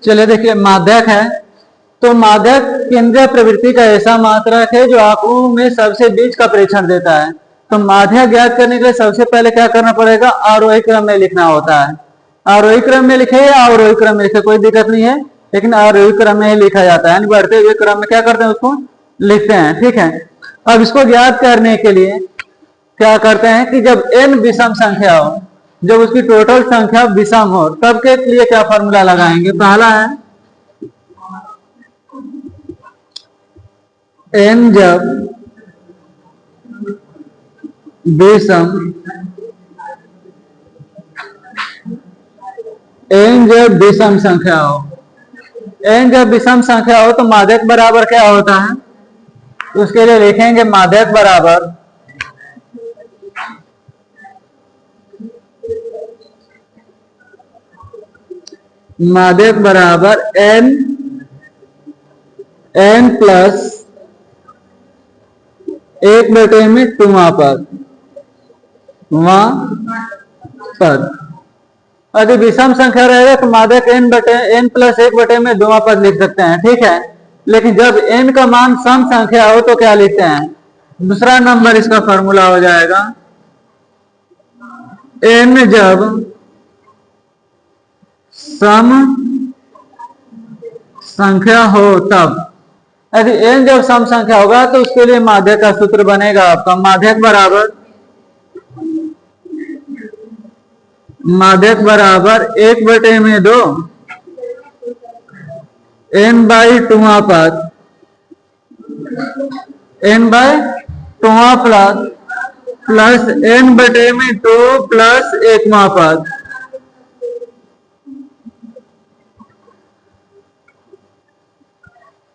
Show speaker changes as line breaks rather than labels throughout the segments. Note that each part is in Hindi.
चलिए देखिए, माध्यक है तो माध्यक केंद्रीय प्रवृत्ति का ऐसा मात्रक है जो आंकड़ों में सबसे बीच का प्रेक्षण देता है। तो माध्यक ज्ञात करने के लिए सबसे पहले क्या करना पड़ेगा, आरोही क्रम में लिखना होता है। आरोही क्रम में लिखे या अवरोही क्रम में लिखे कोई दिक्कत नहीं है, लेकिन आरोही क्रम में ही लिखा जाता है, यानी बढ़ते हुए क्रम में क्या करते हैं, उसको लिखते हैं। ठीक है, अब इसको ज्ञात करने के लिए क्या करते हैं कि जब n विषम संख्या हो, जब उसकी टोटल संख्या विषम हो, तब के लिए क्या फॉर्मूला लगाएंगे। पहला है n जब विषम, n जब विषम संख्या हो, n जब विषम संख्या हो तो माध्यक बराबर क्या होता है, उसके लिए लिखेंगे माध्यक बराबर n प्लस 1/2वां पद, यदि विषम संख्या रहेगा तो माध्यक n प्लस 1/2वां पद लिख सकते हैं। ठीक है, लेकिन जब n का मान सम संख्या हो तो क्या लिखते हैं, दूसरा नंबर इसका फॉर्मूला हो जाएगा n जब सम संख्या हो तब। यदि n जब सम संख्या होगा तो उसके लिए माध्यक का सूत्र बनेगा आपका माध्यक बराबर 1/2 n/2वां पद, n/2वां पद प्लस n/2 प्लस 1वां पद।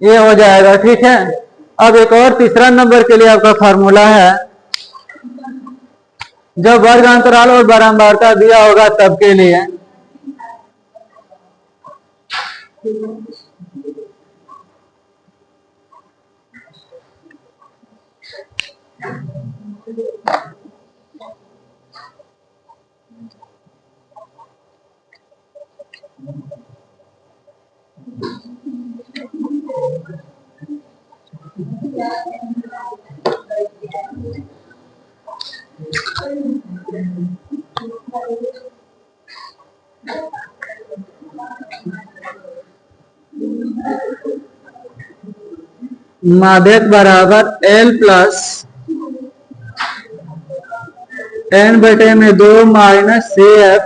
ये हो जाएगा। ठीक है, अब एक और तीसरा नंबर के लिए आपका फॉर्मूला है, जब वर्ग अंतराल और बारंबारता दिया होगा तब के लिए माध्यक बराबर L plus n/2 minus CF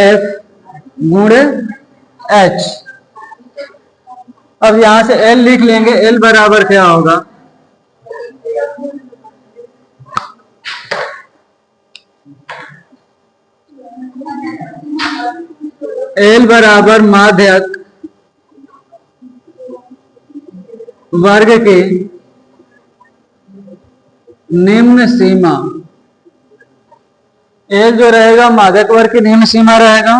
F गुणे H। अब यहां से L लिख लेंगे, L बराबर क्या होगा, L बराबर माध्यक वर्ग की निम्न सीमा। L जो रहेगा माध्यक वर्ग की निम्न सीमा रहेगा,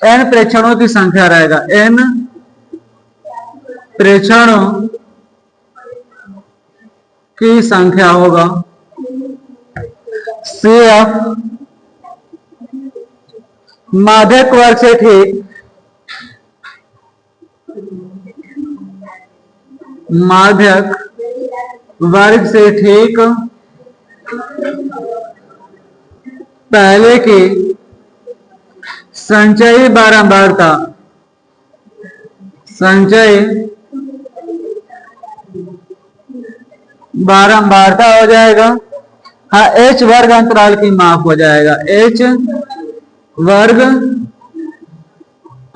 n प्रेक्षणों की संख्या रहेगा, n प्रेक्षणों की संख्या होगा, CF माध्यक वर्ग से ठीक माध्यक वर्ग से ठीक पहले की संचयी बारंबारता, संचयी बारंबारता हो जाएगा। हाँ, H वर्ग अंतराल की माप हो जाएगा, H वर्ग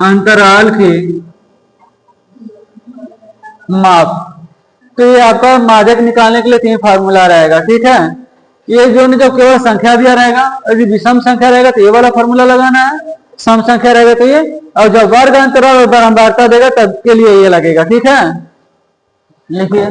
अंतराल की माप। तो ये आपका माध्यक निकालने के लिए 3 फार्मूला रहेगा। ठीक है, ये जो जब केवल संख्या दिया रहेगा, यदि विषम संख्या रहेगा तो ये वाला फार्मूला लगाना है, सम संख्या रहेगा तो ये, और जब वर्ग अंतराल और बारंबारता देगा तब के लिए ये लगेगा। ठीक है, लिखिए